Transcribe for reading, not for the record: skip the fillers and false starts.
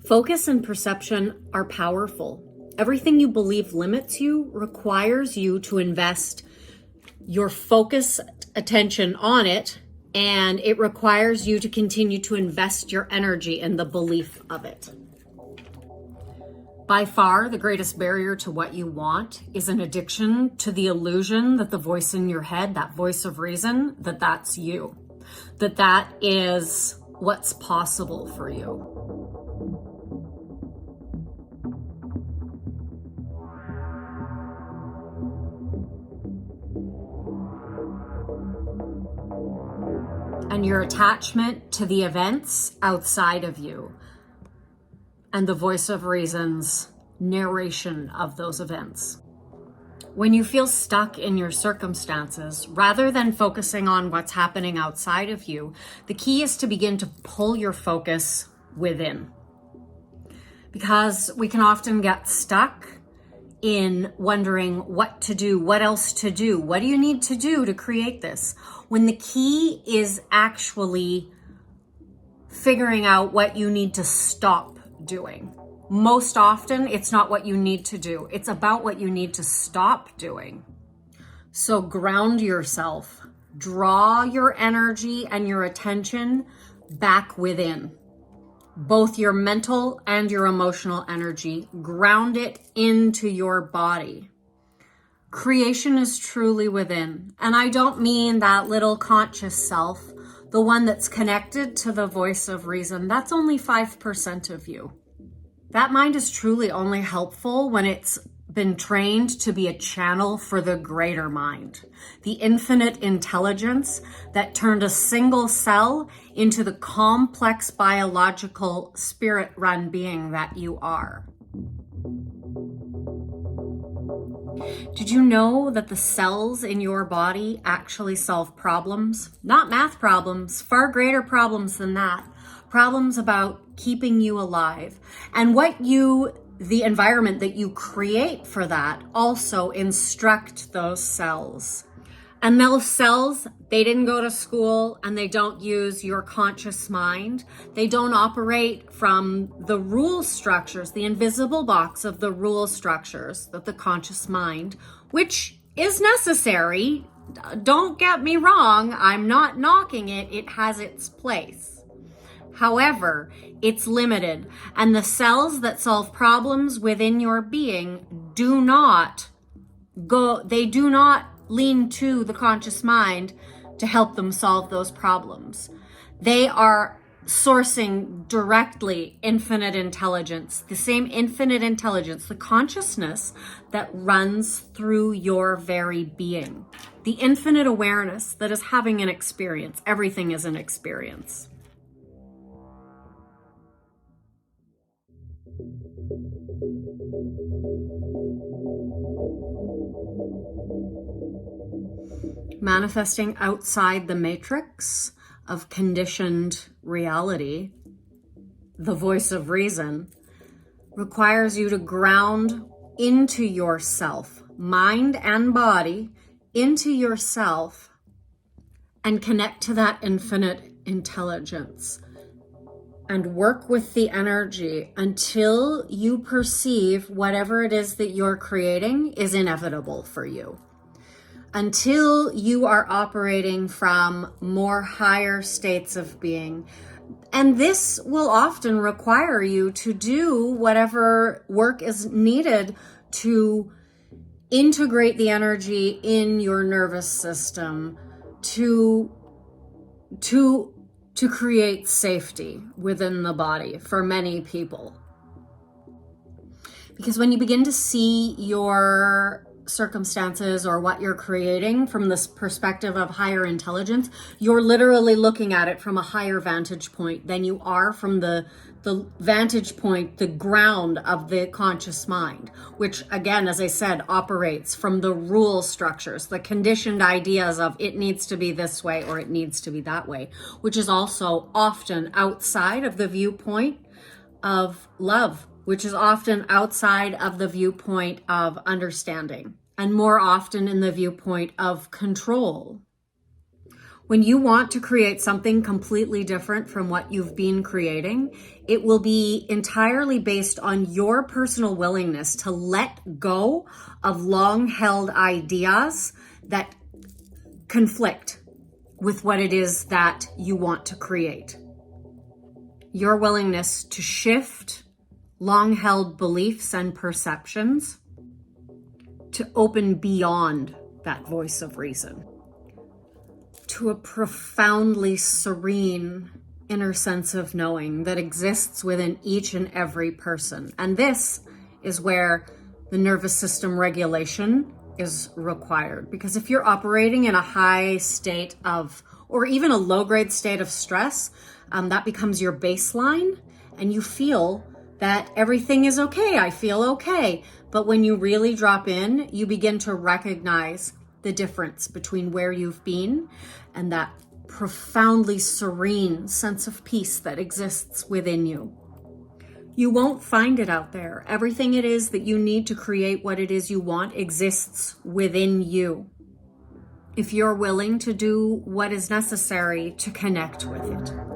Focus and perception are powerful. Everything you believe limits you requires you to invest your focus attention on it, and it requires you to continue to invest your energy in the belief of it. By far, the greatest barrier to what you want is an addiction to the illusion that the voice in your head, that voice of reason, that's you, that is what's possible for you. And your attachment to the events outside of you and the voice of reason's narration of those events. When you feel stuck in your circumstances, rather than focusing on what's happening outside of you, the key is to begin to pull your focus within. Because we can often get stuck in wondering what to do, what else to do, what do you need to do to create this? When the key is actually figuring out what you need to stop doing. Most often, it's not what you need to do. It's about what you need to stop doing. So ground yourself. Draw your energy and your attention back within. Both your mental and your emotional energy. Ground it into your body. Creation is truly within. And I don't mean that little conscious self, the one that's connected to the voice of reason. That's only 5% of you. That mind is truly only helpful when it's been trained to be a channel for the greater mind, the infinite intelligence that turned a single cell into the complex biological spirit-run being that you are. Did you know that the cells in your body actually solve problems? Not math problems, far greater problems than that. Problems about keeping you alive. And the environment that you create for that also instruct those cells. And those cells, they didn't go to school and they don't use your conscious mind. They don't operate from the rule structures, the invisible box of the rule structures that the conscious mind, which is necessary. Don't get me wrong. I'm not knocking it. It has its place. However, it's limited, and the cells that solve problems within your being do not lean to the conscious mind to help them solve those problems. They are sourcing directly infinite intelligence, the same infinite intelligence, the consciousness that runs through your very being. The infinite awareness that is having an experience. Everything is an experience. Manifesting outside the matrix of conditioned reality, the voice of reason, requires you to ground into yourself, mind and body, into yourself, and connect to that infinite intelligence. And work with the energy until you perceive whatever it is that you're creating is inevitable for you. Until you are operating from more higher states of being. And this will often require you to do whatever work is needed to integrate the energy in your nervous system to create safety within the body for many people. Because when you begin to see your circumstances or what you're creating from this perspective of higher intelligence, you're literally looking at it from a higher vantage point than you are from the vantage point, the ground of the conscious mind, which again, as I said, operates from the rule structures, the conditioned ideas of it needs to be this way or it needs to be that way, which is also often outside of the viewpoint of love, which is often outside of the viewpoint of understanding, and more often in the viewpoint of control. When you want to create something completely different from what you've been creating, it will be entirely based on your personal willingness to let go of long-held ideas that conflict with what it is that you want to create. Your willingness to shift long-held beliefs and perceptions to open beyond that voice of reason to a profoundly serene inner sense of knowing that exists within each and every person. And this is where the nervous system regulation is required. Because if you're operating in a high state of, or even a low-grade state of stress, that becomes your baseline, and you feel that everything is okay. I feel okay. But when you really drop in, you begin to recognize the difference between where you've been and that profoundly serene sense of peace that exists within you. You won't find it out there. Everything it is that you need to create what it is you want exists within you, if you're willing to do what is necessary to connect with it.